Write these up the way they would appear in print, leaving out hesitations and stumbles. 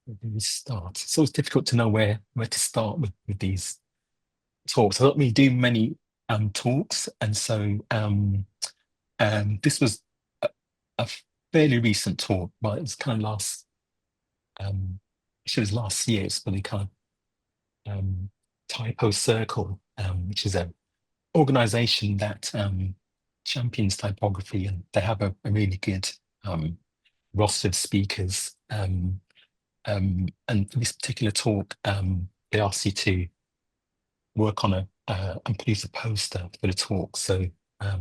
where do we start? It's always difficult to know where to start with these talks. I don't really do many talks, and so this was a fairly recent talk. Well, it was kind of actually it was last year. It's really kind of Typo Circle, which is an organization that champions typography, and they have a really good roster of speakers. And for this particular talk, they asked you to work on and produce a poster for the talk. So I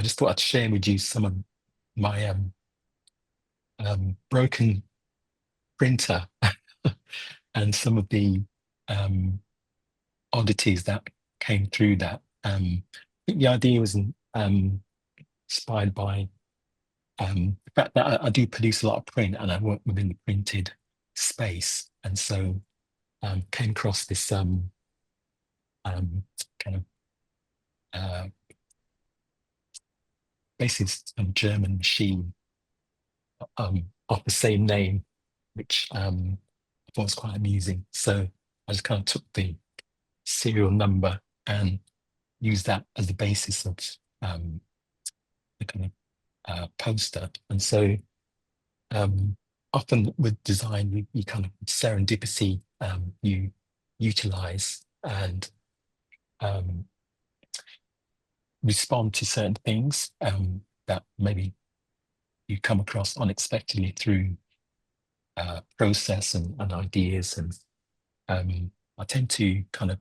just thought I'd share with you some of my broken printer and some of the oddities that came through that. I think the idea was inspired by the fact that I do produce a lot of print and I work within the printed space. And so came across this kind of basically a German machine of the same name, which I thought was quite amusing. So I just kind of took the serial number and used that as the basis of the kind of poster. And so often with design, you kind of serendipity you utilize and respond to certain things that maybe you come across unexpectedly through process and ideas. And I tend to kind of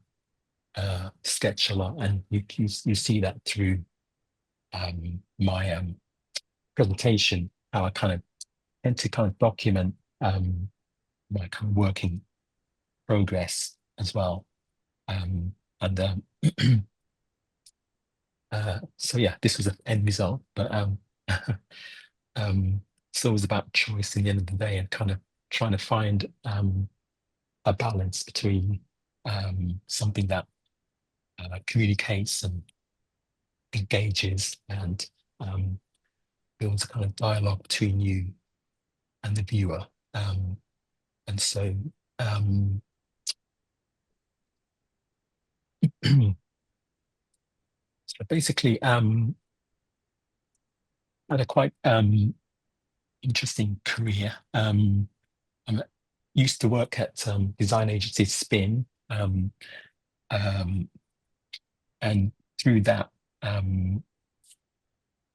sketch a lot, and you see that through my presentation, how I kind of tend to kind of document my kind of working progress as well. And so yeah, this was an end result, but it's always about choice in the end of the day, and kind of trying to find a balance between something that communicates and engages and builds a kind of dialogue between you and the viewer. And so so basically had a quite interesting career. I used to work at design agency Spin, and through that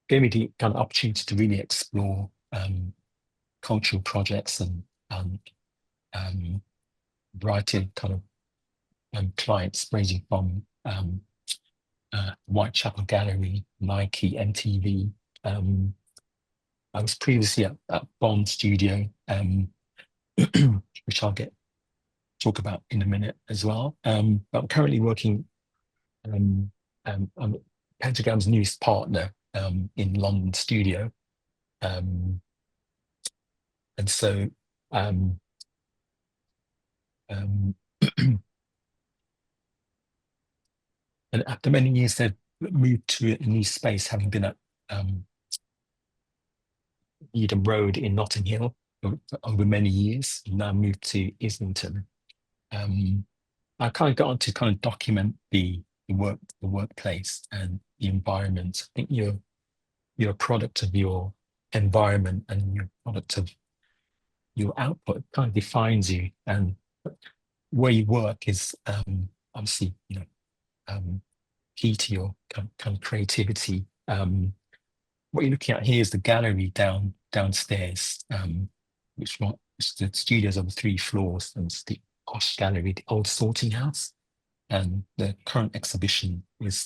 gave me the kind of opportunity to really explore cultural projects and variety of kind of clients ranging from Whitechapel Gallery, Nike, MTV. I was previously at Bond Studio, which I'll talk about in a minute as well. But I'm currently working. I'm Pentagram's newest partner in London studio, and so and after many years, they've moved to a new space, having been at Eden Road in Notting Hill over many years. Now moved to Islington. I kind of got on to kind of document the workplace and the environment. I think you're a product of your environment, and you're a product of your output. It kind of defines you, and where you work is obviously key to your kind of creativity. What you're looking at here is the gallery downstairs, which the studio's on 3 floors, and it's the Posh Gallery, the old sorting house. And the current exhibition is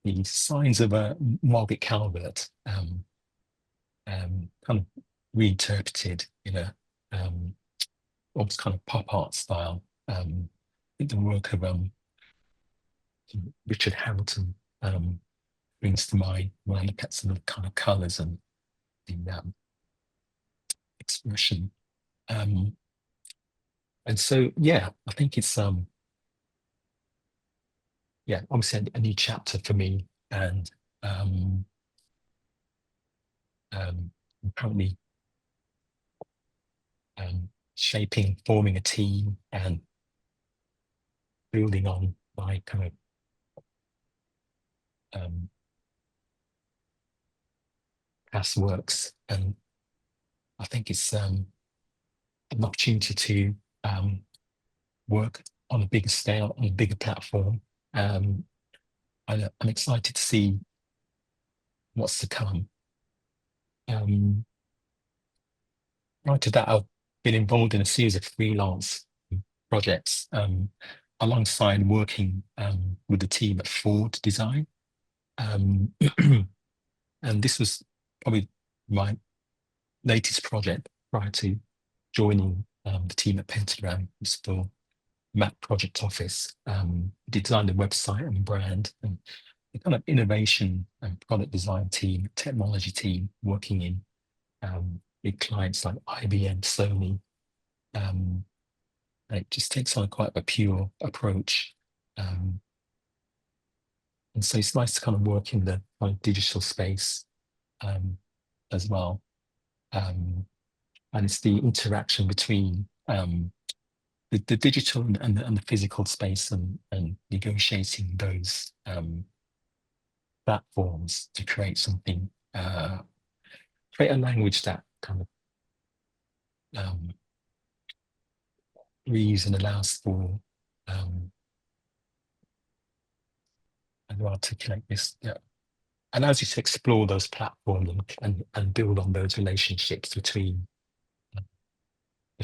the signs of a Margaret Calvert, kind of reinterpreted in a almost kind of pop art style. I think the work of Richard Hamilton brings to mind when I look at some of the kind of colours and the expression. And so, yeah, I think it's yeah, obviously a new chapter for me, and I'm currently shaping, forming a team, and building on my kind of past works. And I think it's an opportunity to work on a bigger scale, on a bigger platform. I'm excited to see what's to come. Prior to that, I've been involved in a series of freelance projects alongside working with the team at Ford Design. And this was probably my latest project prior to joining the team at Pentagram. It was for Mac Project Office, designed a website and brand, and the kind of innovation and product design team, technology team working in big clients like IBM, Sony. And it just takes on quite a pure approach. And so it's nice to kind of work in the kind of digital space as well. And it's the interaction between the digital and the physical space, and negotiating those platforms to create something, create a language that kind of breathes and allows for and to articulate this, allows you to explore those platforms and build on those relationships between the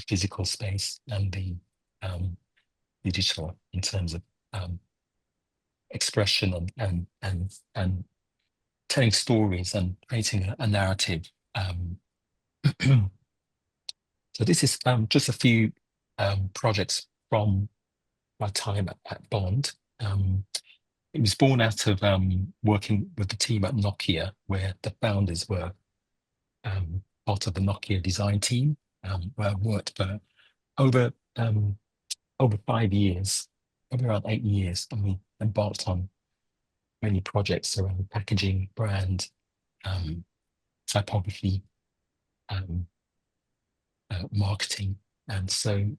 physical space and the digital, in terms of expression and telling stories and creating a narrative. So this is just a few projects from my time at Bond. It was born out of working with the team at Nokia, where the founders were part of the Nokia design team, where I worked for over 5 years, probably around 8 years, and we embarked on many projects around packaging, brand, typography, marketing. And so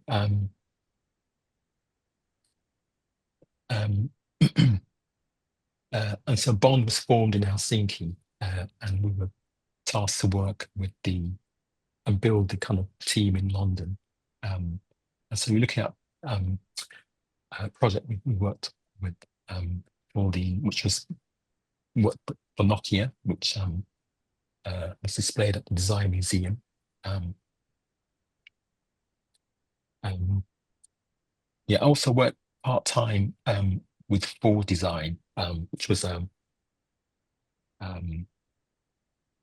and so Bond was formed in Helsinki, and we were tasked to work with and build the kind of team in London. And so we're looking at a project we worked with which was for Nokia, which was displayed at the Design Museum. I also worked part-time with Ford Design,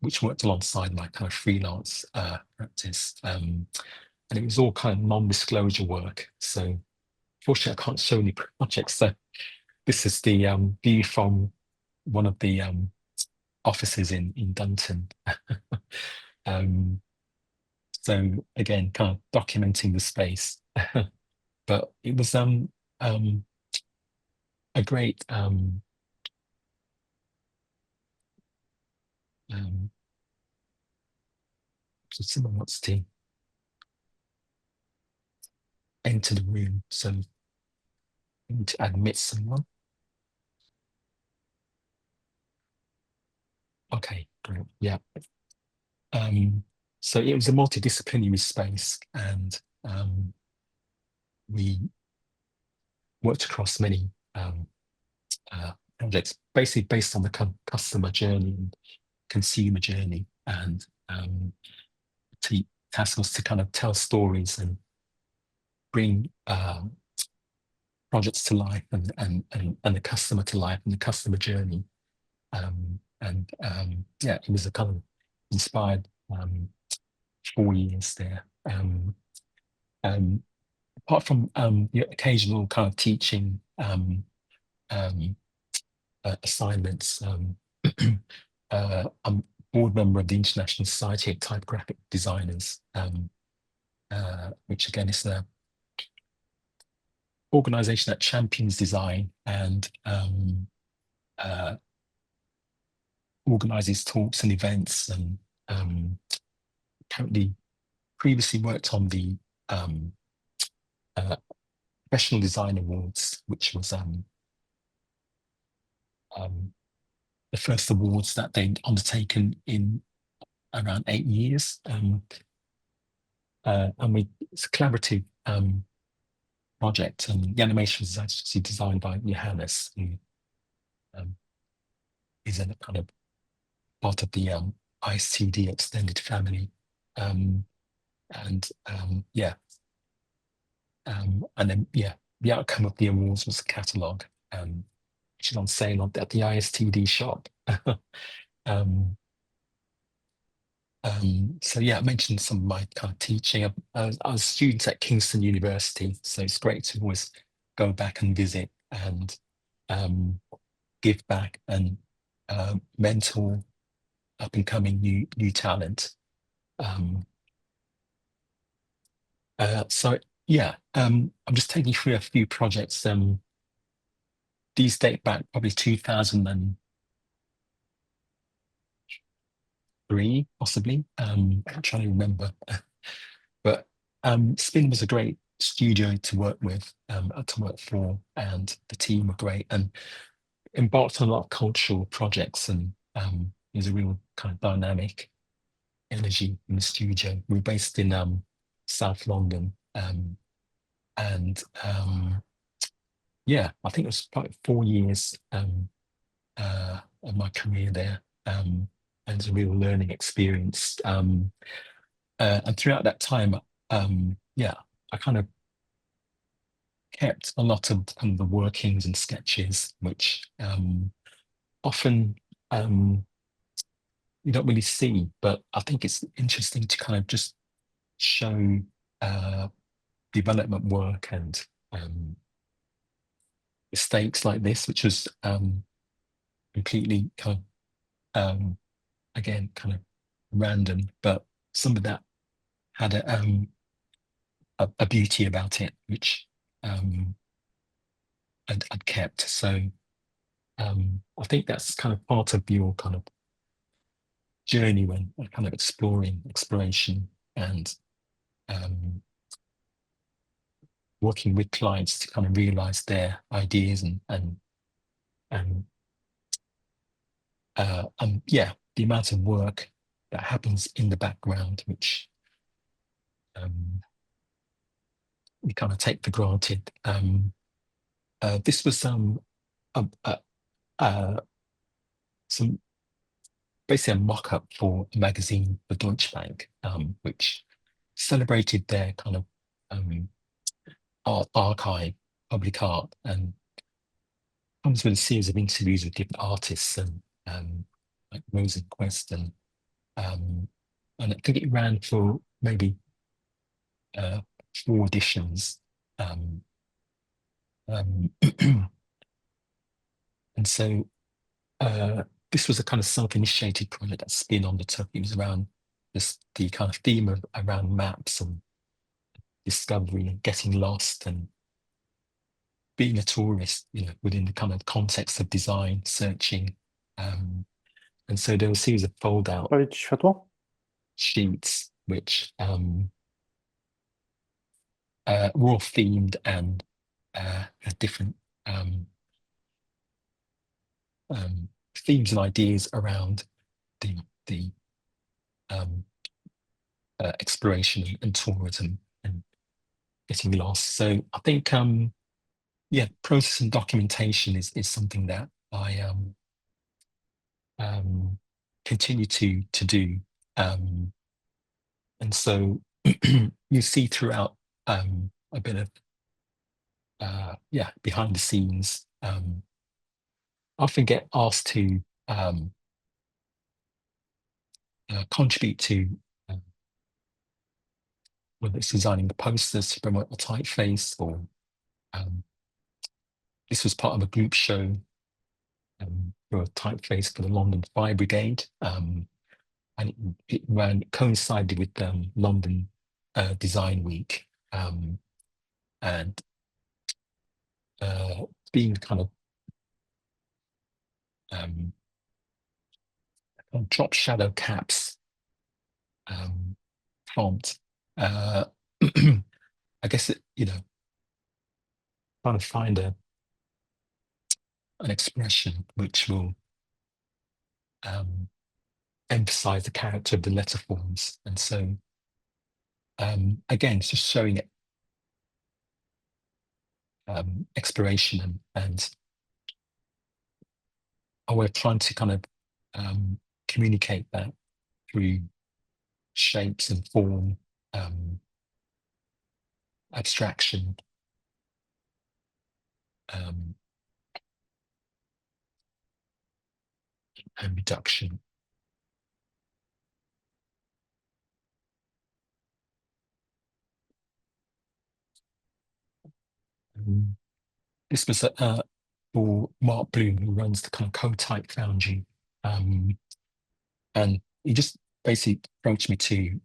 which worked alongside my kind of freelance practice. And it was all kind of non-disclosure work. So fortunately, I can't show any projects. So this is the view from one of the offices in Dunton. So again, kind of documenting the space. But it was a great so someone wants to enter the room, so we need to admit someone. Okay, great. Yeah. So it was a multidisciplinary space, and we worked across many projects, basically based on the customer journey and consumer journey, and task was to kind of tell stories and bring projects to life, and the customer to life, and the customer journey. It was a kind of inspired 4 years there. Apart from the occasional kind of teaching assignments, I'm a board member of the International Society of Typographic Designers, which again is an organization that champions design and organizes talks and events, and currently previously worked on the Professional Design Awards, which was the first awards that they'd undertaken in around 8 years. And it's a collaborative project, and the animation was actually designed by Johannes, who is a kind of part of the ISTD extended family. And then the outcome of the awards was a catalogue, which is on sale at the ISTD shop. So I mentioned some of my kind of teaching. I was a student at Kingston University, so it's great to always go back and visit and give back and mentor up and coming new talent. I'm just taking you through a few projects. These date back probably 2003, possibly. I'm trying to remember. But Spin was a great studio to work with, to work for, and the team were great, and embarked on a lot of cultural projects, and there's a real kind of dynamic energy in the studio. We're based in South London, and I think it was about 4 years of my career there, and it's a real learning experience. And throughout that time, I kind of kept a lot of kind of the workings and sketches, which often you don't really see, but I think it's interesting to kind of just show development work and mistakes like this, which was completely kind of again kind of random, but some of that had a beauty about it, which I'd kept. So I think that's kind of part of your kind of journey when kind of exploration and working with clients to kind of realize their ideas and the amount of work that happens in the background, which we kind of take for granted. This was some basically a mock-up for a magazine for Deutsche Bank, which celebrated their kind of art archive, public art, and comes with a series of interviews with different artists and like Rose and Quest, and I think it ran for maybe 4 editions. And so this was a kind of self-initiated project that Spin undertook. It was around the kind of theme of around maps and discovery and getting lost and being a tourist, within the kind of context of design, searching. And so there was a series of fold-out Palić światło? sheets which were all themed and had different themes and ideas around the exploration and tourism and getting lost. So I think process and documentation is something that I continue to do, and so you see throughout a bit of behind the scenes. I often get asked to contribute to whether it's designing the posters to promote a typeface, or this was part of a group show for a typeface for the London Fire Brigade, and it coincided with London Design Week, and being kind of drop shadow caps font uh, I guess trying to find an expression which will emphasize the character of the letter forms, and so again, it's just showing it exploration and we're trying to kind of communicate that through shapes and form, abstraction, um, and reduction. This was for Mark Bloom, who runs the kind of Co-Type Foundry, and he just basically approached me to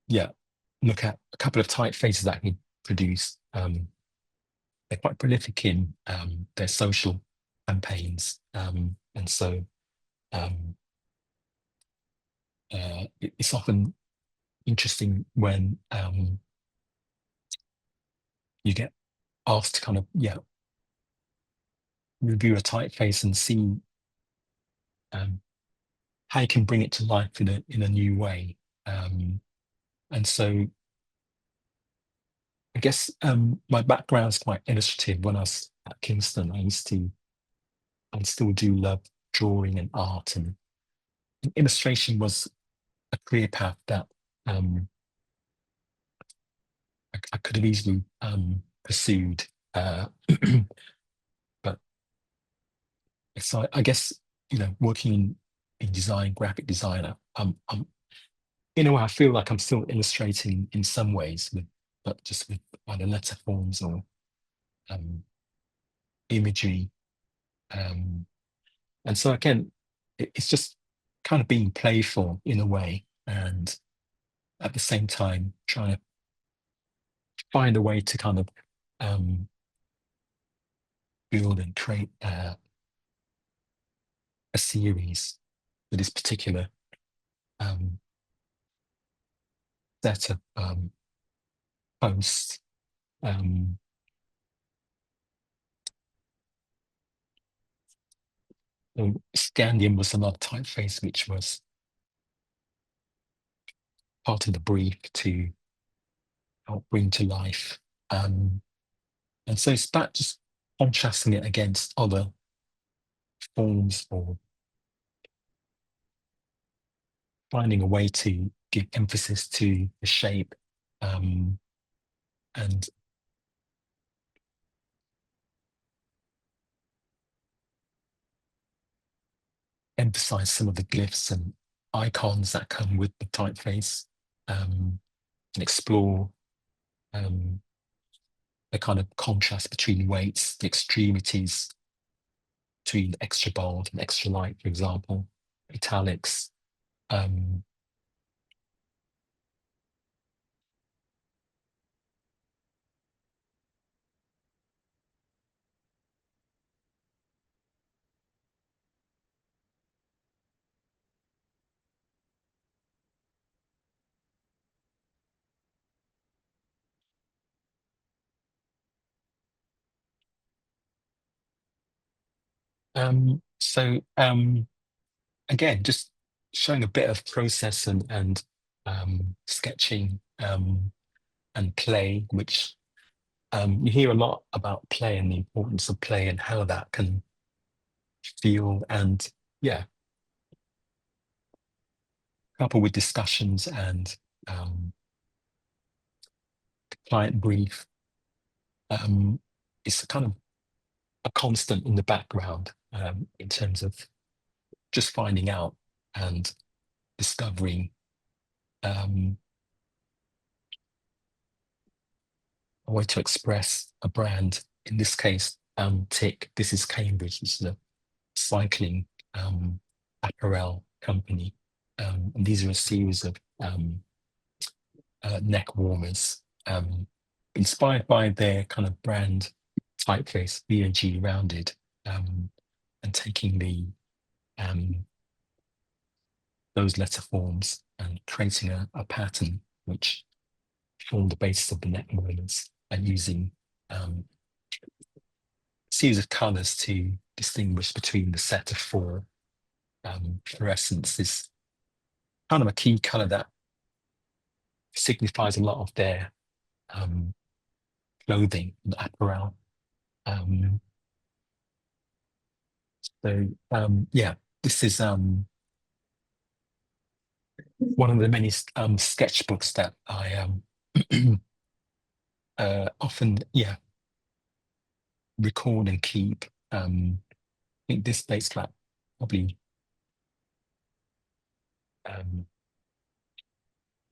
yeah, look at a couple of typefaces that he produced. They're quite prolific in their social campaigns, and so it's often interesting when you get asked to kind of review a typeface and see how you can bring it to life in a new way. And so I guess my background is quite illustrative. When I was at Kingston, I still do love drawing and art, and illustration was a career path that I could have easily pursued. But so I guess, working in design, graphic designer, I'm in a way, I feel like I'm still illustrating in some ways, but just with either letter forms or imagery. And so again, it's just kind of being playful in a way, and at the same time trying to find a way to kind of build and create a series for this particular set of posts. Scandium was another typeface which was part of the brief to help bring to life. And so it's about just contrasting it against other forms, or finding a way to give emphasis to the shape, and emphasize some of the glyphs and icons that come with the typeface, and explore the kind of contrast between weights, the extremities between extra bold and extra light, for example, italics. So again, just showing a bit of process and sketching and play, which you hear a lot about play and the importance of play and how that can feel, and coupled with discussions and client brief, it's a kind of a constant in the background, in terms of just finding out and discovering a way to express a brand. In this case, TIC, this is Cambridge, this is a cycling apparel company. And these are a series of neck warmers, inspired by their kind of brand typeface, B&G rounded, and taking the those letter forms and creating a pattern which formed the basis of the neck movements, and using a series of colours to distinguish between the set of four. Fluorescence is kind of a key colour that signifies a lot of their clothing and apparel. Yeah, this is one of the many sketchbooks that I often record and keep. I think this dates back probably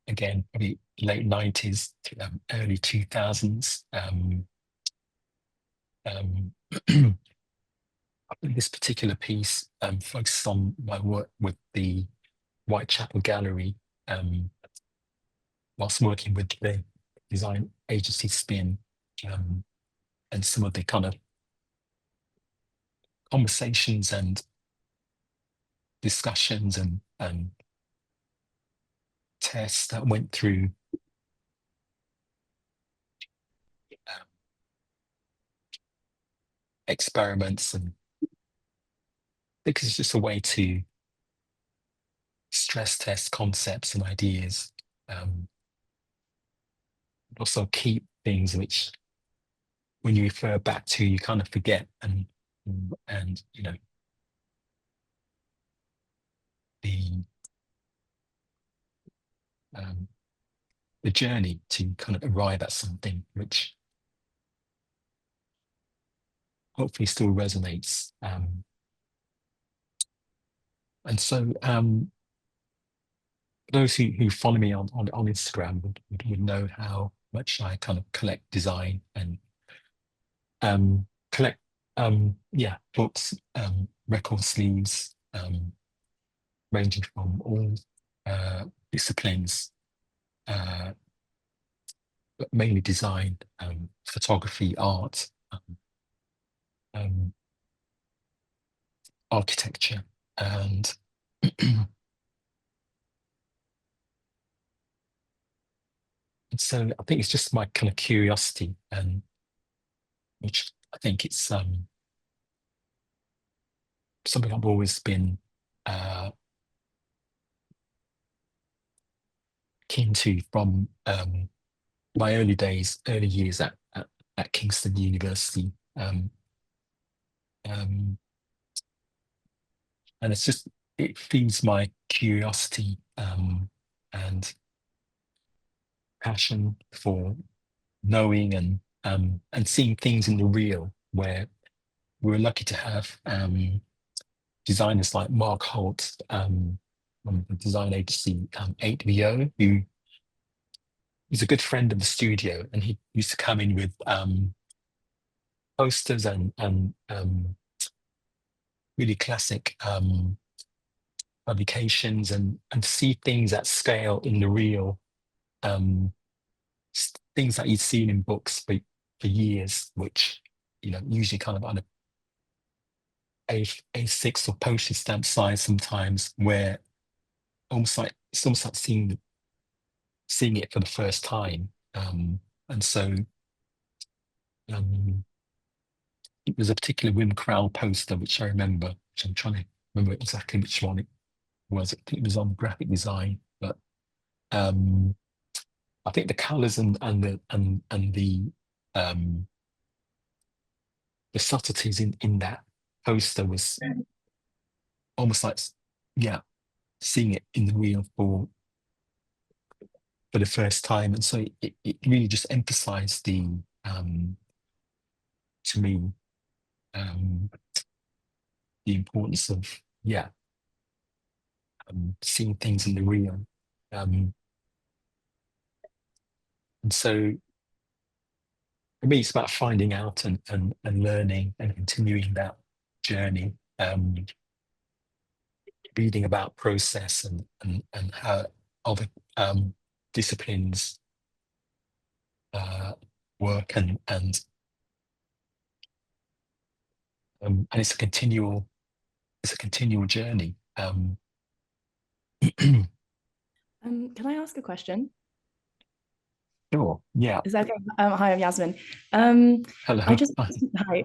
again probably late 90s to early 2000s. This particular piece focuses on my work with the Whitechapel Gallery whilst working with the design agency Spin, and some of the kind of conversations and discussions and tests that went through experiments, and I think it's just a way to stress test concepts and ideas, but also keep things which, when you refer back to, you kind of forget, and you know, the journey to kind of arrive at something which hopefully still resonates. And so those who follow me on Instagram would know how much I kind of collect design and collect books, record sleeves, ranging from all disciplines, but mainly design, photography, art, architecture, and so I think it's just my kind of curiosity, and which I think it's something I've always been keen to from my early years at Kingston University. And it feeds my curiosity and passion for knowing and seeing things in the real, where we're lucky to have designers like Mark Holt from the design agency 8VO, who is a good friend of the studio, and he used to come in with posters and really classic publications, and see things at scale in the real, things that you've seen in books for years, which usually kind of on A6 or postage stamp size sometimes, where it's almost like seeing it for the first time. And so it was a particular Wim Crowell poster which I remember, which I'm trying to remember exactly which one it was. I think it was on graphic design, but I think the colours and the subtleties in that poster was almost like seeing it in the real for the first time. And so it really just emphasized to me the importance of seeing things in the real. And so for me, it's about finding out and learning and continuing that journey, reading about process and how other disciplines work, and it's a continual journey. Can I ask a question? Sure. Yeah. Is that okay? Hi, I'm Yasmin. Um, I Hello. just hi.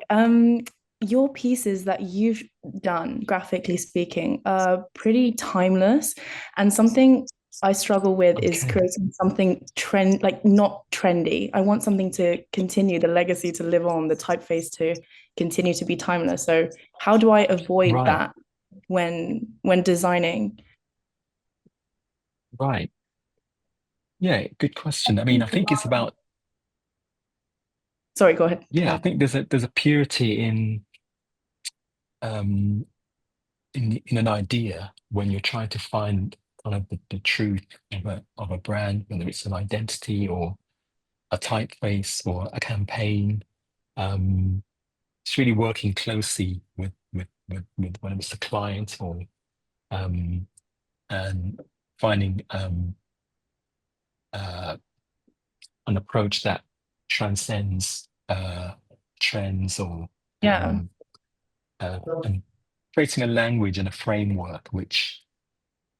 Your pieces that you've done, graphically speaking, are pretty timeless, and something I struggle with is Okay. creating something trend, like not trendy. I want something to continue, the legacy to live on, the typeface to continue to be timeless. So, how do I avoid Right. that when designing? Right. Yeah. Good question. I mean, I think it's about, Sorry, go ahead. Go yeah, I ahead. think there's a purity um in an idea when you're trying to find kind of the truth of a brand, whether it's an identity or a typeface or a campaign. Um, it's really working closely with whether it's the client or um, and finding uh, an approach that transcends trends or Yeah, um, and creating a language and a framework which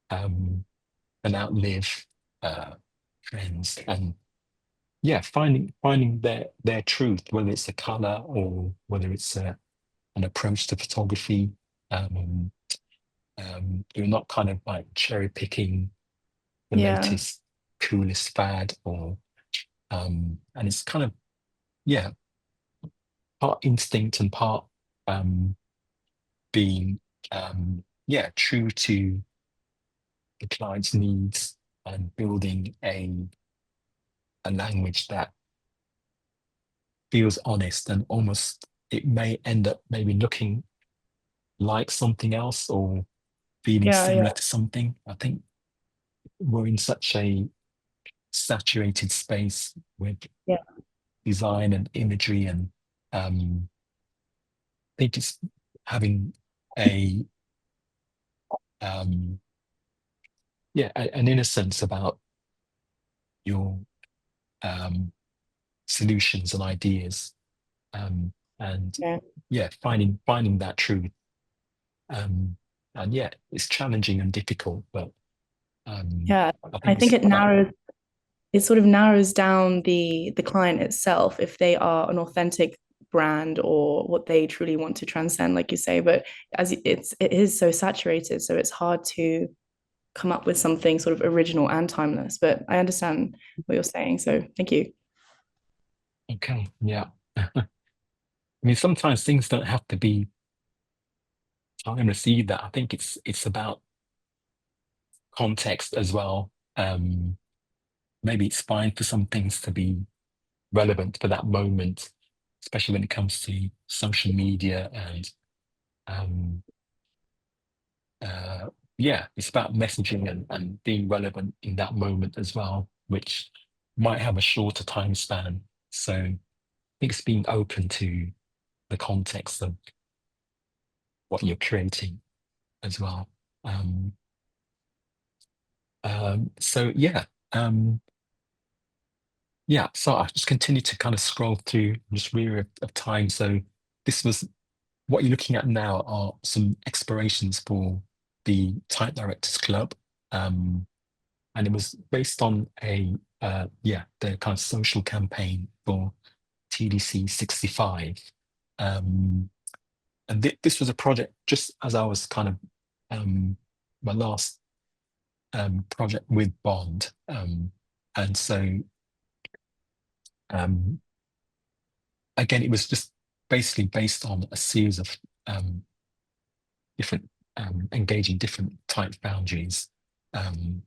can outlive uh, trends and yeah, finding their truth, whether it's a color or whether it's an approach to photography. Um, you're not kind of like cherry picking the yeah, latest, coolest fad, or and it's kind of yeah, part instinct and part um, being yeah true to the client's needs and building a language that feels honest and almost it may end up maybe looking like something else or feeling yeah, similar yeah, to something. I think we're in such a saturated space with yeah, design and imagery and I think it's having a um, yeah an innocence about your um, solutions and ideas um, and yeah. yeah finding that truth um, and yeah it's challenging and difficult but Yeah, I I think think it's about it sort of narrows down the client itself if they are an authentic brand or what they truly want to transcend, like you say. But it is so saturated, so it's hard to come up with something sort of original and timeless. But I understand what you're saying, so thank you. okay yeah I mean sometimes things don't have to be timeless either. I think it's about context as well maybe it's fine for some things to be relevant for that moment especially when it comes to social media and um, uh, yeah, it's about messaging and being relevant in that moment as well, which might have a shorter time span. So I think it's being open to the context of what you're creating as well. Um, so yeah, um, yeah. So I just continue to kind of scroll through just rear of time. So this was what you're looking at now are some explorations for the Type Directors Club. Um, and it was based on a yeah the kind of social campaign for TDC 65 and this was a project just as I was kind of my last project with Bond and so um, again it was just basically based on a series of um, different engaging different type boundaries um,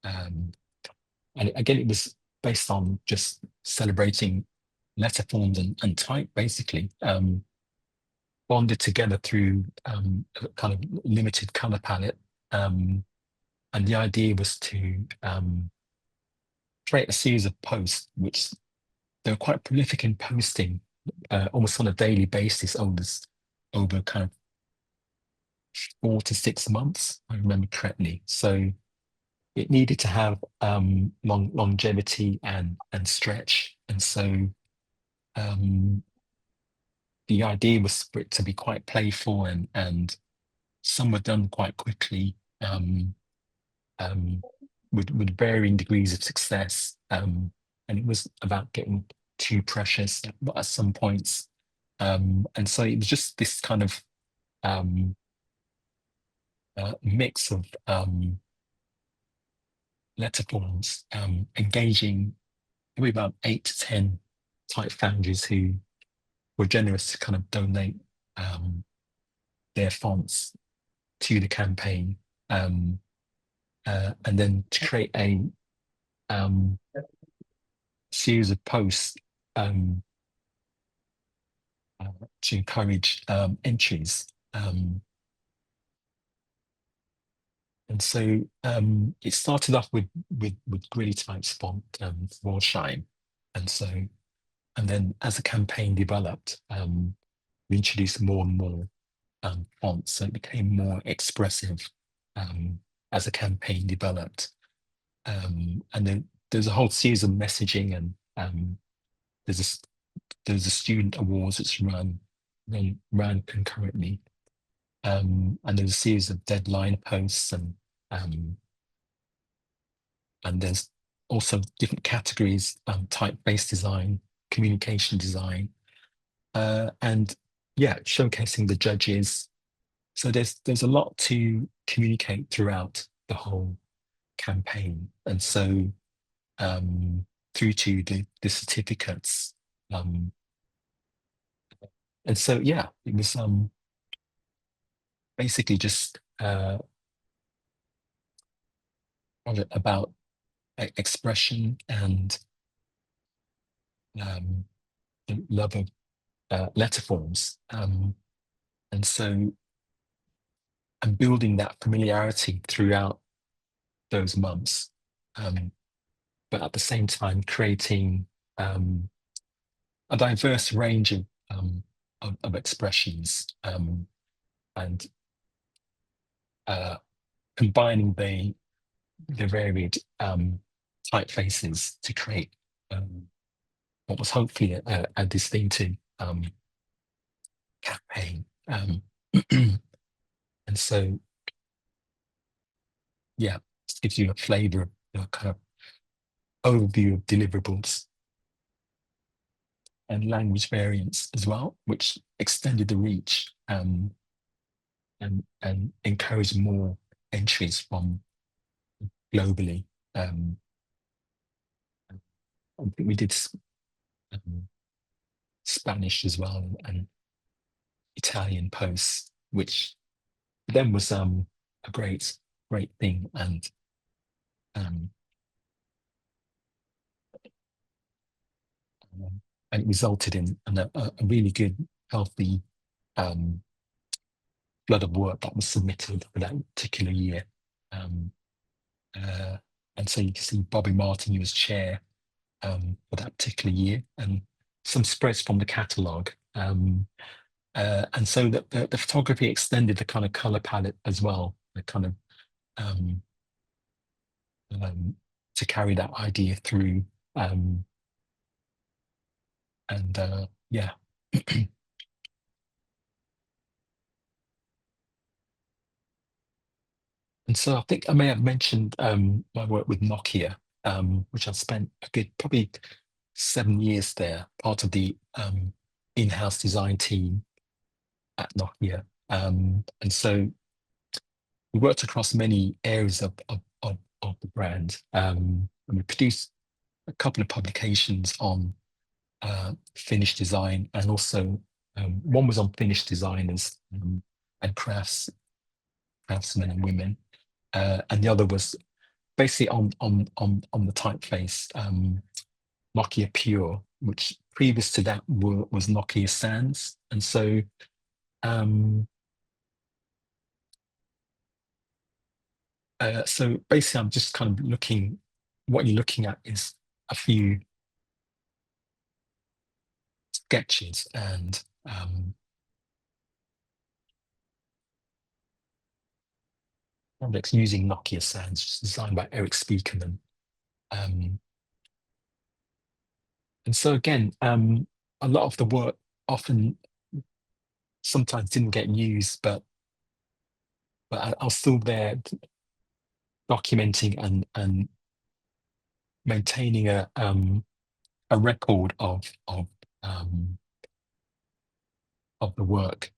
um, and again, it was based on just celebrating letter forms and type, basically, bonded together through a kind of limited color palette. Um, and the idea was to create a series of posts, which they were quite prolific in posting almost on a daily basis over kind of 4 to 6 months, I remember correctly. So it needed to have longevity and stretch. And so um, the idea was for it to be quite playful and some were done quite quickly. with varying degrees of success. And it was about getting too precious at some points. And so it was just this kind of mix of letter forms, engaging probably about 8 to 10 type foundries who were generous to kind of donate their fonts to the campaign, and then to create a series of posts um, to encourage entries. And so it started off with gritty types font, Warshine, and so and then as the campaign developed, we introduced more and more fonts, so it became more expressive as the campaign developed. And then there's a whole series of messaging, and there's a student awards that's ran concurrently, and there's a series of deadline posts, um, and there's also different categories: typeface design, communication design, and yeah, showcasing the judges. So there's a lot to communicate throughout the whole campaign, and so through to the certificates, and so yeah, it was basically just about expression and the love of letter forms, and so I'm building that familiarity throughout those months, but at the same time creating a diverse range of expressions, and combining the varied typefaces to create what was hopefully a distinctive campaign. And so, yeah, this gives you a flavour of kind of overview of deliverables and language variants as well, which extended the reach, and encouraged more entries from globally. I think we did Spanish as well, and Italian posts, which then was a great thing, um, and it resulted in a really good, healthy flood of work that was submitted for that particular year. And so you can see Bobby Martin, who was chair for that particular year, and some spreads from the catalogue. And so the photography extended the kind of color palette as well, the kind of to carry that idea through. And yeah. And so I think I may have mentioned my work with Nokia, which I've spent a good probably 7 years there, part of the in-house design team at Nokia. And so we worked across many areas of the brand. And we produced a couple of publications on finished design, and also one was on finished designers and craftsmen and women, and the other was basically on the typeface, Nokia Pure, which previous to that was Nokia Sans. And so so basically I'm just kind of what you're looking at is a few sketches and projects using Nokia Sans, designed by Eric Spiekerman. And so again, a lot of the work often sometimes didn't get used, but I was still there documenting and maintaining a record of the work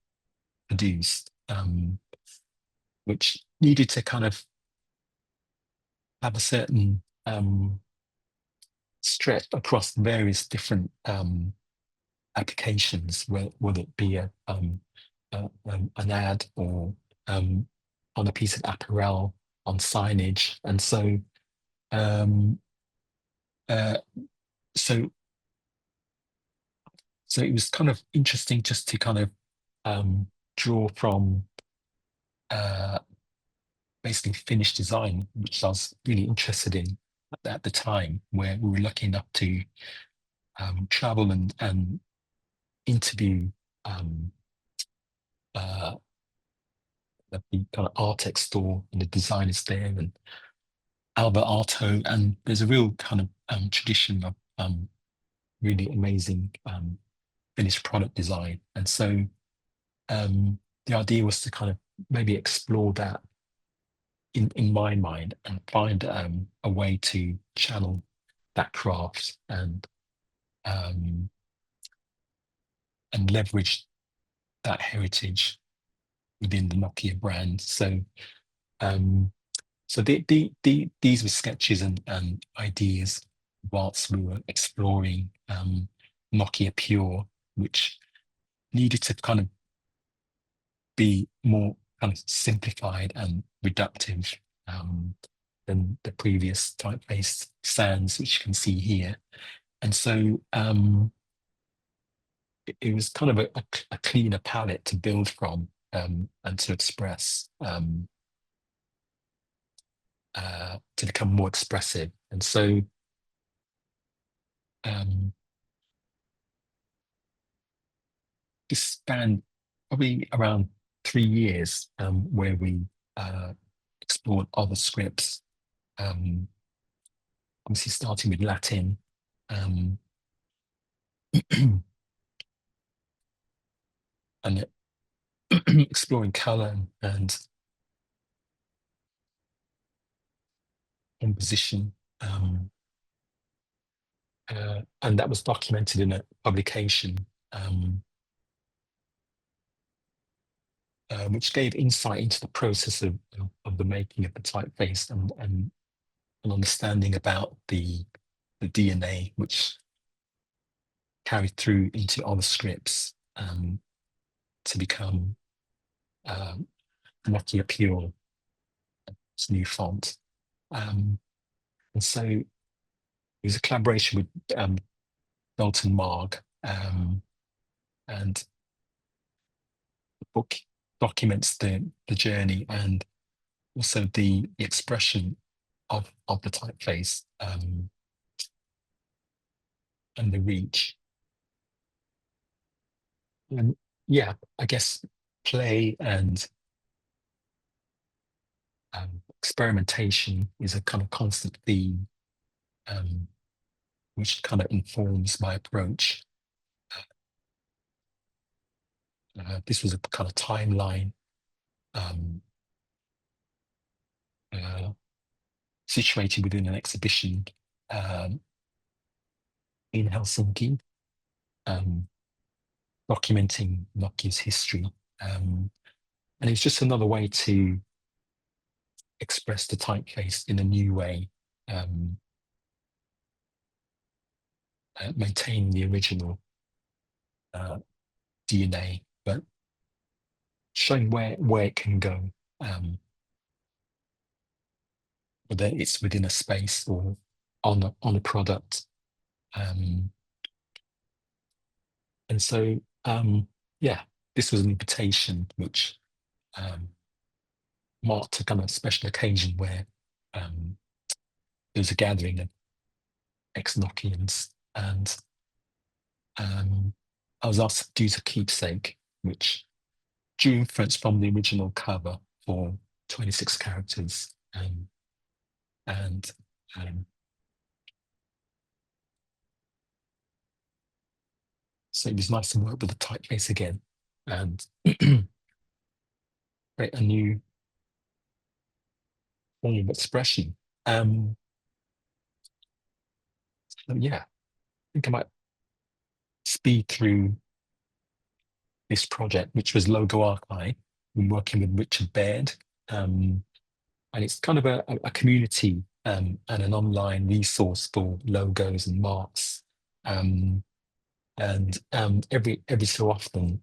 produced, which needed to kind of have a certain stretch across various different applications, whether it be an ad or on a piece of apparel, on signage, and so uh, so so it was kind of interesting just to kind of draw from basically finished design, which I was really interested in at the time, where we were lucky enough to travel and interview the kind of Artex store and the designers there and Albert Arto, and there's a real kind of tradition of really amazing finished product design. And so the idea was to kind of maybe explore that in my mind and find a way to channel that craft and leverage that heritage within the Nokia brand. So these were sketches and ideas whilst we were exploring Nokia Pure, which needed to kind of be more kind of simplified and reductive than the previous typeface sans, which you can see here. And so it was kind of a cleaner palette to build from and to express, to become more expressive. And so this spanned probably around 3 years where we explored other scripts, obviously starting with Latin, and exploring color and composition. And that was documented in a publication which gave insight into the process of the making of the typeface and an understanding about the DNA which carried through into other scripts to become Nokia Pure, its new font. And so it was a collaboration with Dalton Marg, and the book documents the journey and also the expression of the typeface and the reach. And yeah, I guess play and experimentation is a kind of constant theme, which kind of informs my approach. This was a kind of timeline situated within an exhibition in Helsinki, documenting Nokia's history. And it's just another way to express the typeface in a new way, maintain the original DNA, but showing where it can go, whether it's within a space or on a product. And so, yeah, this was an invitation which marked a kind of special occasion where there was a gathering of ex-Nokians, and I was asked to do a keepsake, which drew inference from the original cover for 26 characters. And so it was nice to work with the typeface again and create a new form of expression. So yeah, I think I might speed through this project, which was Logo Archive. Been working with Richard Baird, and it's kind of a community and an online resource for logos and marks. And every so often,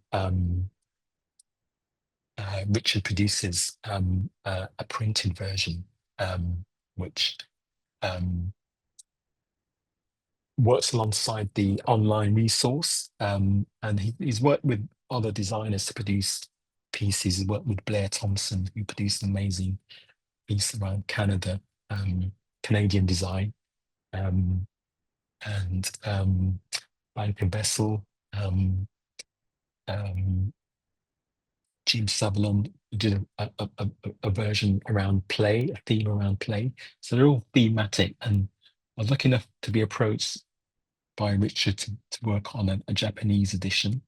Richard produces a printed version, which works alongside the online resource. And he's worked with other designers to produce pieces. He's worked with Blair Thompson, who produced an amazing piece around Canada, Canadian design, and Bianca Bessel, Jim Sutherland did a version around play, a theme around play. So they're all thematic. And I was lucky enough to be approached by Richard to work on a Japanese edition.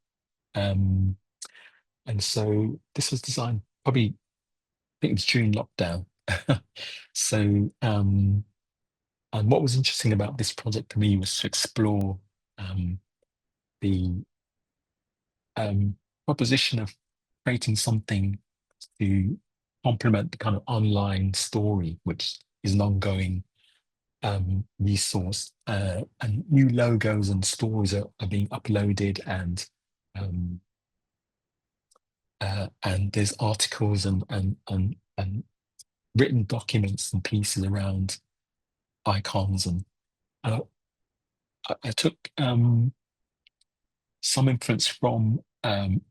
And so this was designed probably, I think it was during lockdown. So, and what was interesting about this project for me was to explore the proposition of creating something to complement the kind of online story, which is an ongoing resource, and new logos and stories are being uploaded, and there's articles and written documents and pieces around icons, and I, I took some influence from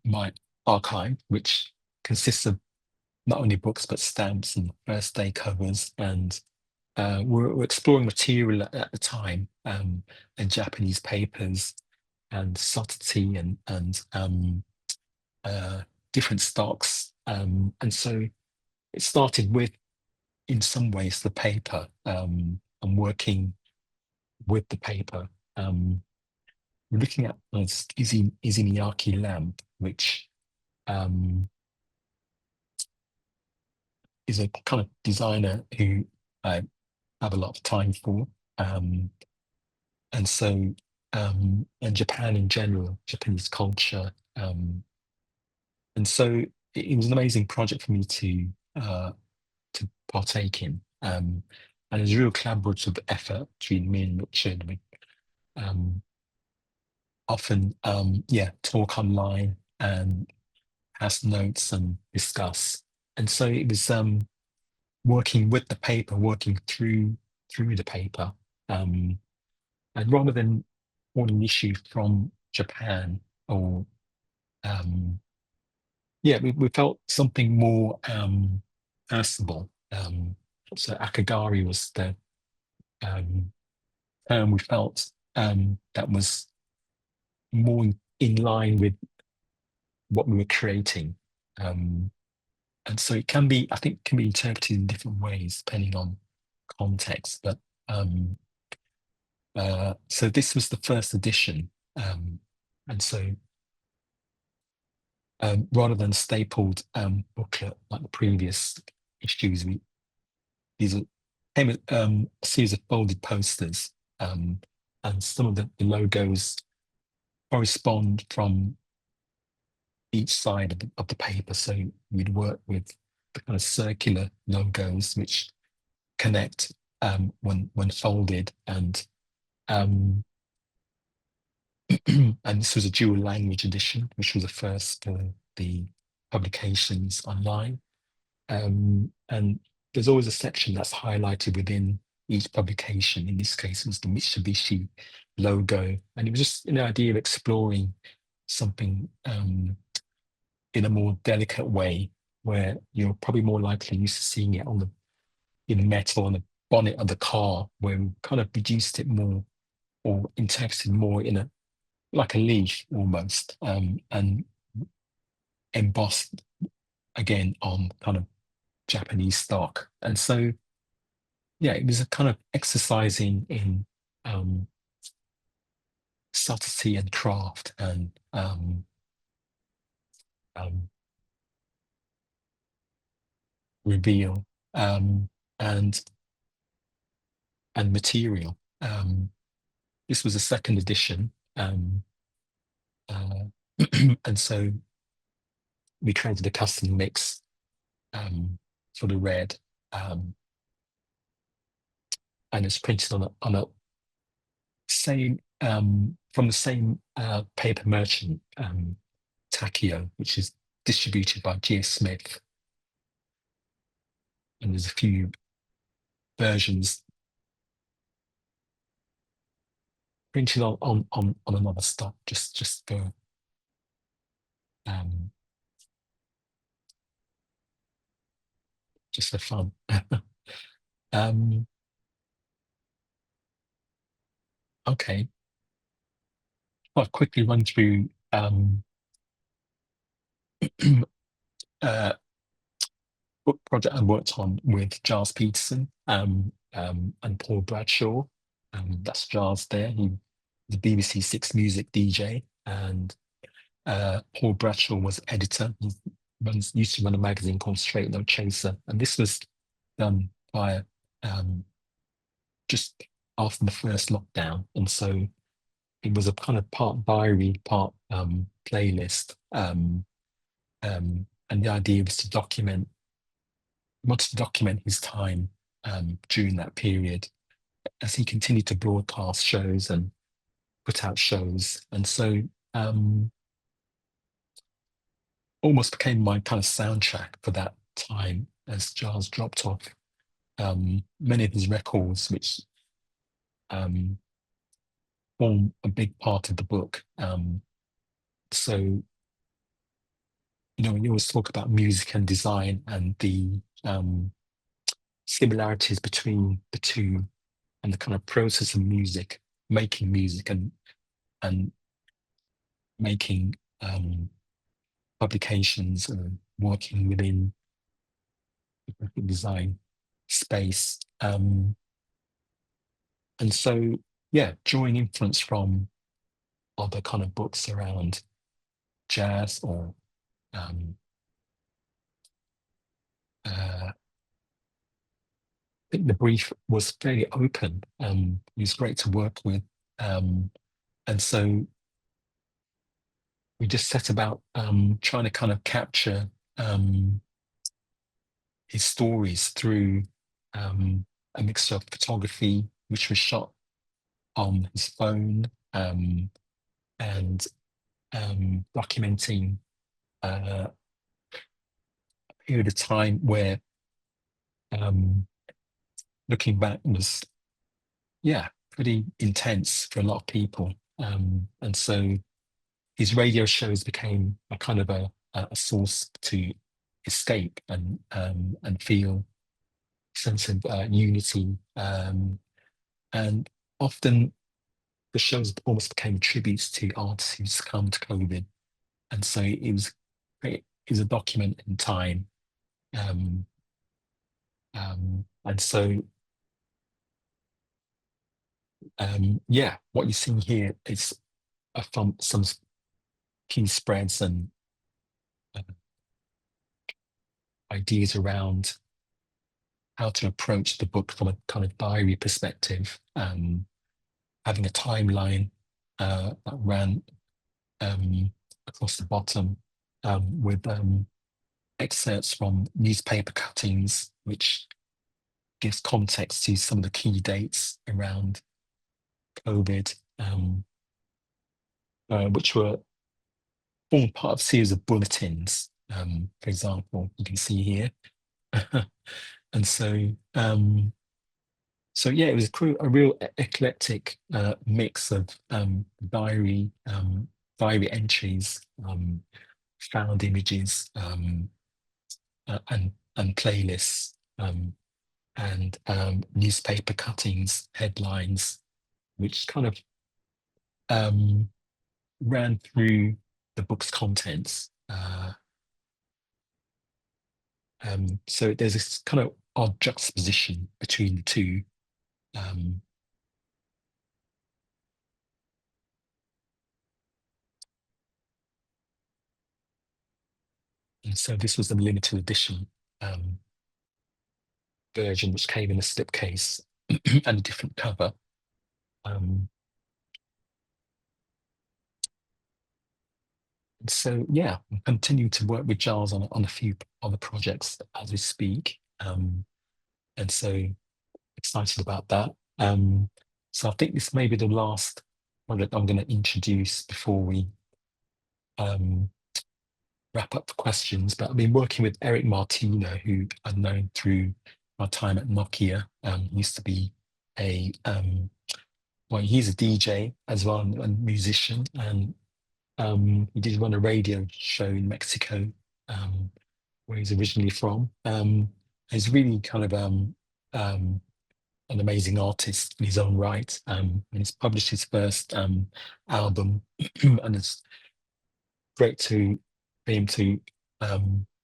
my archive, which consists of not only books but stamps and first day covers, and we're exploring material at the time, and Japanese papers and subtlety and different stocks, and so it started with, in some ways, the paper, and working with the paper. We're looking at Izumi lamp, which is a kind of designer who I have a lot of time for. And so, and Japan in general, Japanese culture. And so it was an amazing project for me to partake in. And it was a real collaborative effort between me and Richard. We often, talk online and pass notes and discuss. And so it was working with the paper, working through the paper. And rather than one issue from Japan, or we felt something more personable. So Akagari was the term we felt that was more in line with what we were creating. And so it can be, I think, can be interpreted in different ways depending on context. But so this was the first edition, and so rather than stapled booklet like the previous issues, these are a series of folded posters, and some of the logos correspond from each side of the paper. So we'd work with the kind of circular logos which connect when folded, and and this was a dual language edition, which was the first for the publications online. And there's always a section that's highlighted within each publication. In this case, it was the Mitsubishi logo, and it was just an idea of exploring something in a more delicate way, where you're probably more likely used to seeing it in metal on the bonnet of the car, where we kind of reduced it more, or interpreted more in like a leaf almost, and embossed again on kind of Japanese stock. And so, yeah, it was a kind of exercising in subtlety and craft, and reveal. and material. This was a second edition, and so we created a custom mix for the red, and it's printed on a same from the same paper merchant, Takio, which is distributed by G.S. Smith, and there's a few versions printed on another stock, just for um, just for fun. um, okay, I'll quickly run through uh, book project I worked on with Giles Peterson and Paul Bradshaw. That's Giles there. He's the BBC Six Music DJ, and Paul Bradshaw was editor. He used to run a magazine called Straight No Chaser, and this was done by just after the first lockdown, and so it was a kind of part diary, part playlist, and the idea was to document his time during that period as he continued to broadcast shows and put out shows, and so almost became my kind of soundtrack for that time as Giles dropped off many of his records, which form a big part of the book. So, you know, we always talk about music and design and the similarities between the two, and the kind of process of music, making music and making publications and working within the graphic design space. And so, yeah, drawing influence from other kind of books around jazz or I think the brief was fairly open. It was great to work with. And so we just set about trying to kind of capture his stories through a mixture of photography, which was shot on his phone, and documenting a period of time where looking back was, yeah, pretty intense for a lot of people. And so his radio shows became a kind of a source to escape and feel a sense of unity. And often the shows almost became tributes to artists who succumbed to COVID. And so it was great. It was a document in time. And so, yeah, what you're seeing here is from some key spreads and uh, ideas around how to approach the book from a kind of diary perspective, having a timeline that ran across the bottom with excerpts from newspaper cuttings, which gives context to some of the key dates around COVID, which were all part of a series of bulletins. For example, you can see here. And so, so yeah, it was a real eclectic mix of diary entries, found images, and playlists, and newspaper cuttings, headlines, which kind of ran through the book's contents. So there's this kind of odd juxtaposition between the two. And so this was a limited edition. version which came in a slipcase and a different cover. So yeah, I'm continuing to work with Giles on a few other projects as we speak, and so excited about that. So I think this may be the last project I'm going to introduce before we wrap up the questions. But I've been working with Eric Martino, who I've known through my time at Nokia. He used to be a well, he's a DJ as well and musician, and he did run a radio show in Mexico, where he's originally from. He's really kind of an amazing artist in his own right, and he's published his first album, and it's great to be him to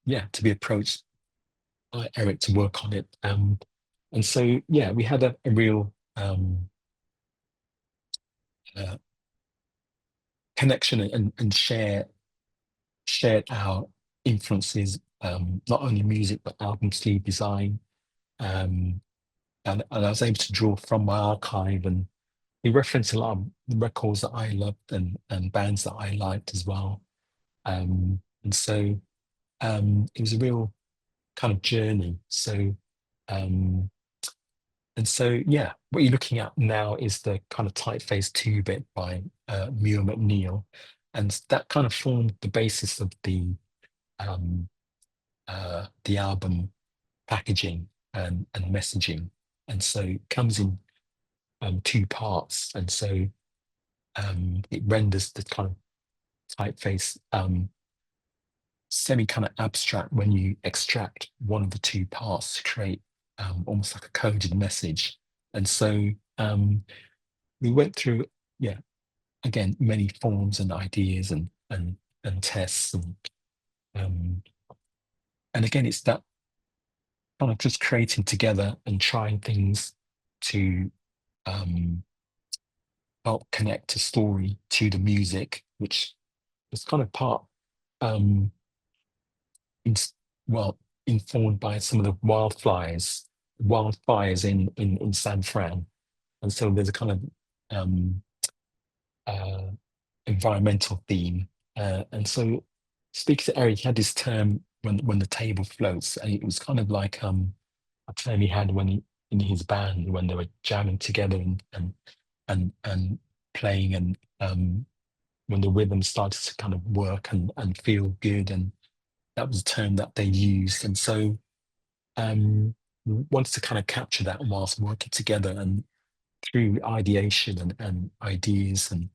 yeah, to be approached by Eric to work on it. And so yeah, we had a real uh, connection and shared our influences, not only music but album sleeve design. And I was able to draw from my archive, and he referenced a lot of records that I loved and bands that I liked as well. And so it was a real kind of journey. So um, and so yeah, what you're looking at now is the kind of typeface 2-bit by Muir McNeil, and that kind of formed the basis of the album packaging and messaging. And so it comes in two parts, and so it renders the kind of typeface semi kind of abstract when you extract one of the two parts to create almost like a coded message. And so we went through, yeah, again, many forms and ideas and tests, and again, it's that kind of just creating together and trying things to help connect a story to the music, which was kind of part in, well, informed by some of the wildfires in San Fran. And so there's a kind of uh, environmental theme. And so speaking to Eric, he had this term when the table floats, and it was kind of like a term he had when he in his band when they were jamming together and playing, and when the rhythm started to kind of work and feel good, and that was a term that they used. And so we wanted to kind of capture that whilst working together and through ideation and ideas and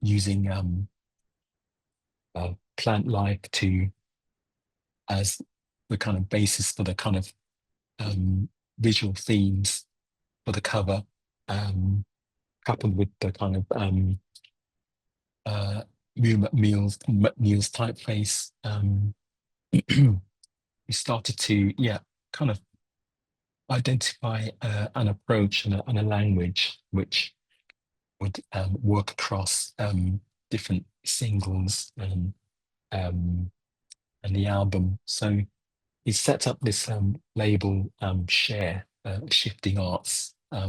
using plant life to as the kind of basis for the kind of visual themes for the cover, coupled with the kind of McNeil's typeface. We started to, yeah, kind of identify an approach and a language which would work across different singles and the album. So he set up this label, Share, Shifting Arts uh,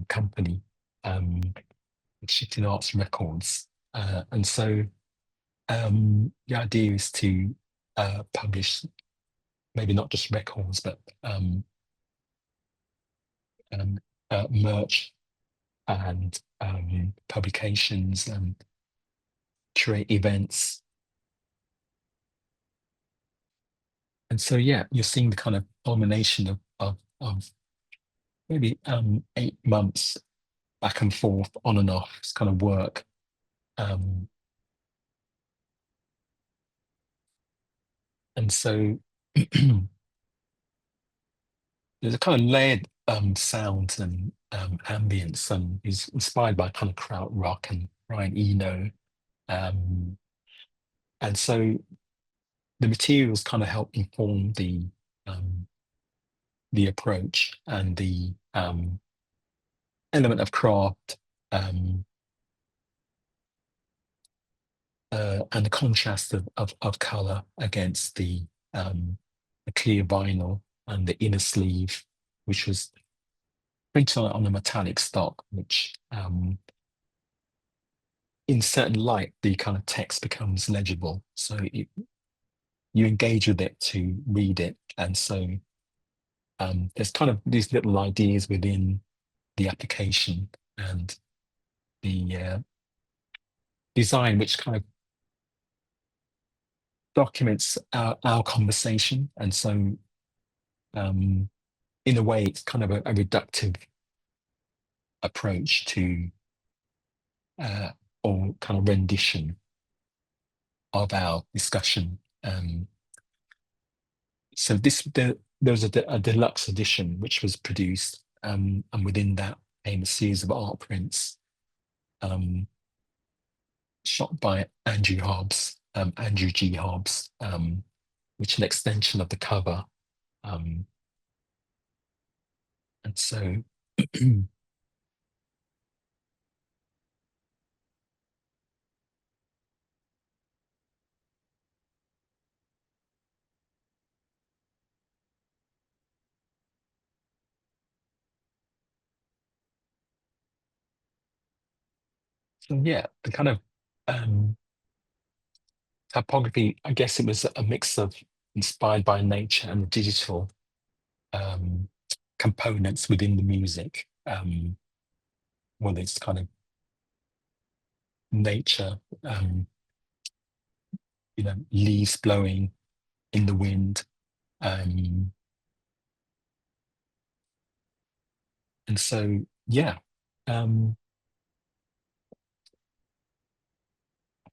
company, Shifting Arts Records. And so the idea is to publish maybe not just records, but merch and publications and curate events. And so, yeah, you're seeing the kind of culmination of maybe 8 months back and forth, on and off, this kind of work. And so there's a kind of layered sound and ambience, and is inspired by kind of krautrock and Brian Eno. And so the materials kind of help inform the approach and the element of craft, and the contrast of color against the a clear vinyl, and the inner sleeve, which was printed on a metallic stock, which in certain light, the kind of text becomes legible. So you engage with it to read it. And so there's kind of these little ideas within the application and the design, which kind of documents our conversation. And so in a way, it's kind of a reductive approach to or kind of rendition of our discussion. So there was a deluxe edition which was produced, and within that came a series of art prints shot by Andrew Hobbs, Andrew G. Hobbs, which is an extension of the cover. And so so yeah, the kind of typography, I guess it was a mix of inspired by nature and digital components within the music. Well, it's kind of nature, leaves blowing in the wind. And so, yeah, I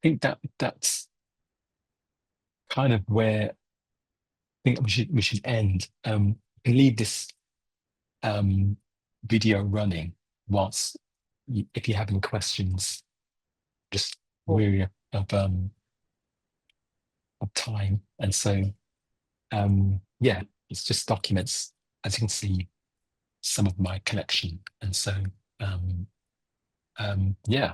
think that's kind of where I think we should end. And leave this video running whilst if you have any questions, just weary of time. And so yeah, it's just documents, as you can see, some of my collection. And so yeah.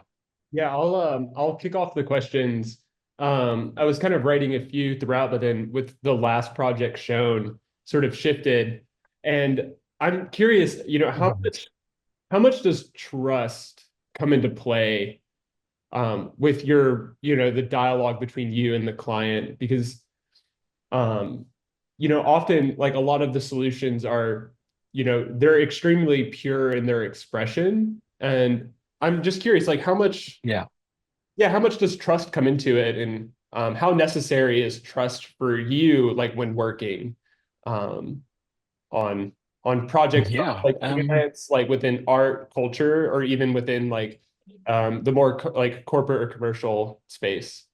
Yeah, I'll kick off the questions. I was kind of writing a few throughout, but then with the last project shown, sort of shifted. And I'm curious, how much does trust come into play with your, the dialogue between you and the client? Because often like a lot of the solutions are, they're extremely pure in their expression. And I'm just curious, like how much does trust come into it, and how necessary is trust for you, like when working on projects, like freelance, like within art, culture, or even within like the more like corporate or commercial space?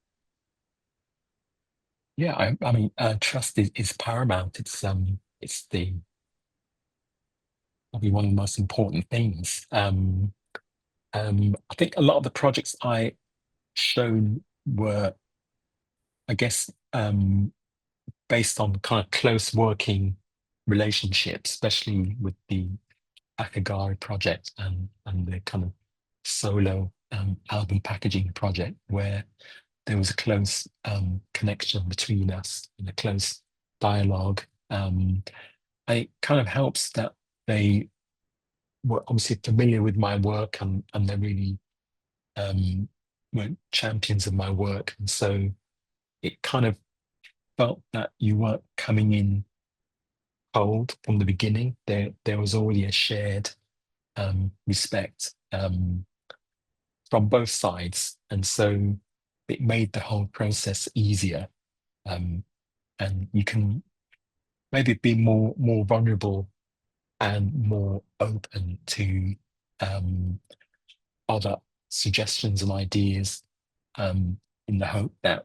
Yeah, I mean, trust is paramount. It's probably one of the most important things. I think a lot of the projects I shown were, I guess, based on kind of close working relationships, especially with the Akagari project and the kind of solo album packaging project, where there was a close connection between us and a close dialogue. It kind of helps that they were obviously familiar with my work, and they really were champions of my work. And so it kind of felt that you weren't coming in cold from the beginning. There was already a shared respect from both sides. And so it made the whole process easier. And you can maybe be more vulnerable and more open to other suggestions and ideas, in the hope that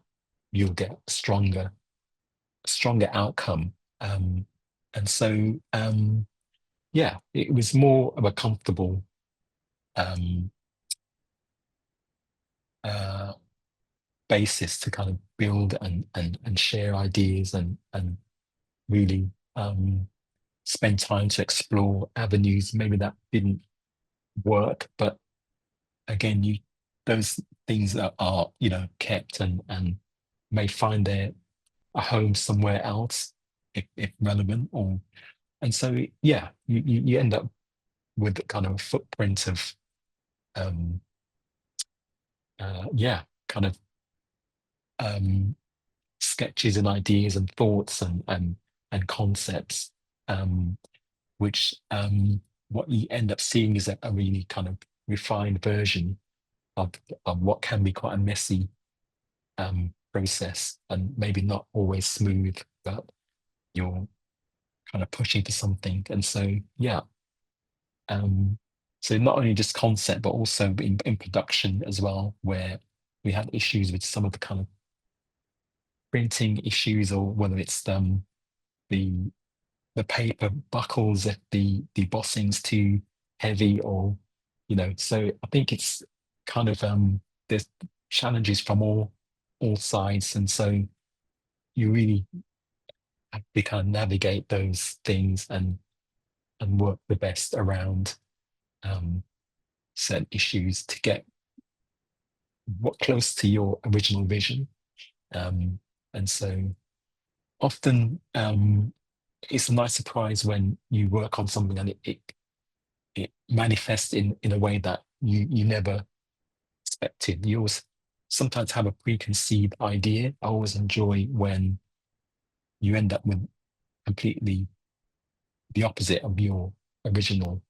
you'll get a stronger outcome. And so yeah, it was more of a comfortable basis to kind of build and share ideas and really spend time to explore avenues maybe that didn't work, but again, those things that are kept and may find a home somewhere else. if relevant, and so yeah, you end up with kind of a footprint of yeah, kind of sketches and ideas and thoughts and concepts, which what you end up seeing is a really kind of refined version of what can be quite a messy process, and maybe not always smooth, but you're kind of pushing for something. And so yeah, so not only just concept, but also in production as well, where we had issues with some of the kind of printing issues, or whether it's the paper buckles if the embossing's too heavy, or so I think it's kind of there's challenges from all sides, and so you really have to kind of navigate those things and work the best around certain issues to get what close to your original vision. And so often it's a nice surprise when you work on something and it manifests in a way that you never expected. You always sometimes have a preconceived idea. I always enjoy when you end up with completely the opposite of your original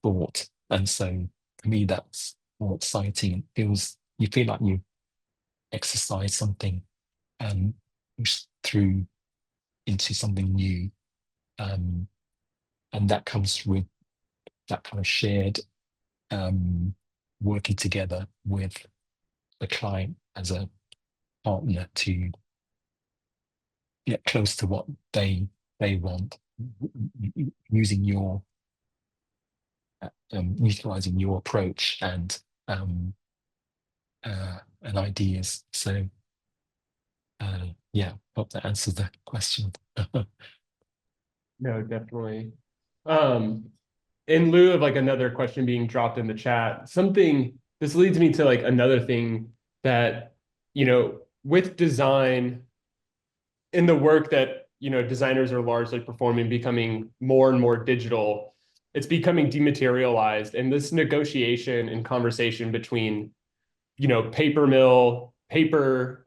thought. And so for me, that's more exciting. You feel like you exercise something and push through into something new. And that comes with that kind of shared working together with the client as a partner to get close to what they want, using utilizing your approach and ideas. So yeah, hope that answers the question. No, definitely. In lieu of like another question being dropped in the chat, this leads me to like another thing that, with design, in the work that, designers are largely performing, becoming more and more digital, it's becoming dematerialized. And this negotiation and conversation between, paper mill, paper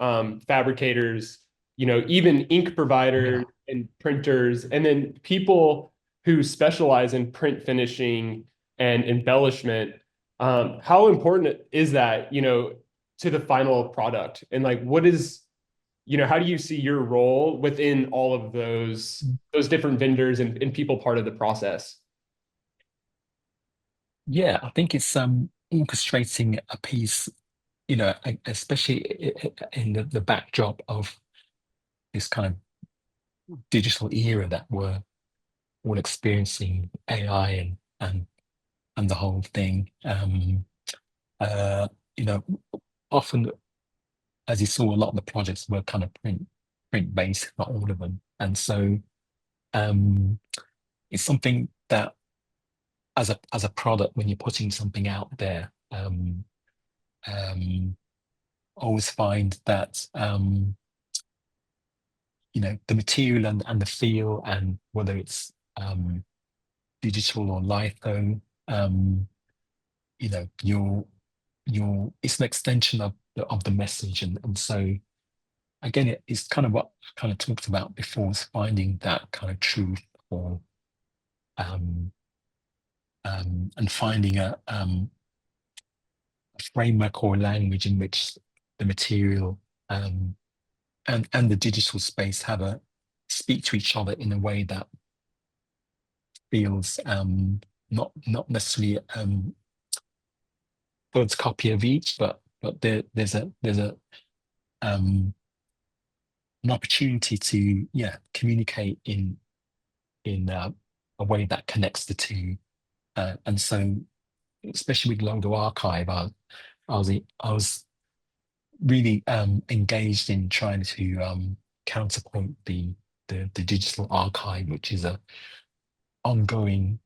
fabricators, even ink providers and printers, and then people who specialize in print finishing and embellishment. How important is that, to the final product? And like, how do you see your role within all of those different vendors and people part of the process? Yeah, I think it's orchestrating a piece, especially in the backdrop of this kind of digital era that we're all experiencing, AI and the whole thing. You know, often, as you saw, a lot of the projects were kind of print based, not all of them, and so it's something that as a product, when you're putting something out there, always find that the material and the feel, and whether it's digital or litho, it's an extension of the message, and so again, it's kind of what I kind of talked about before, is finding that kind of truth, or and finding a framework or language in which the material and the digital space speak to each other in a way that feels not necessarily bird's copy of each, but there's an opportunity to communicate in a way that connects the two, and so especially with Logo Archive, I was really engaged in trying to counterpoint the digital archive, which is a ongoing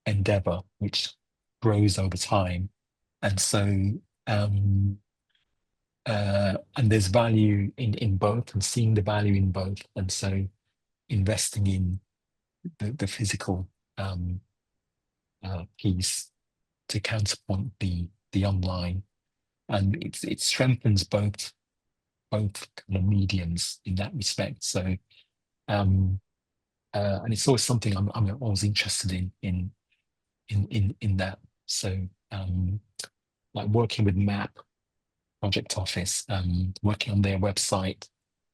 endeavor which grows over time. And so and there's value in both, and seeing the value in both, and so investing in the physical piece to counterpoint the online, and it strengthens both kind of mediums in that respect. So and it's always something I'm always interested in that. So like working with MAP Project Office, working on their website,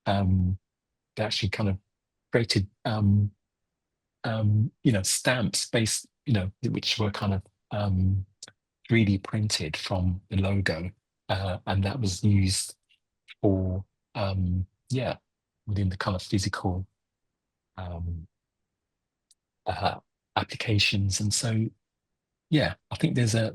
they actually kind of created stamps based, which were kind of 3D printed from the logo, and that was used for within the kind of physical applications. And so I think there's a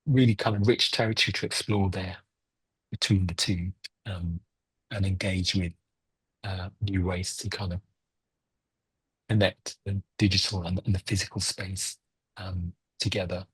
really kind of rich territory to explore there between the two, and engage with new ways to kind of connect the digital and the physical space together.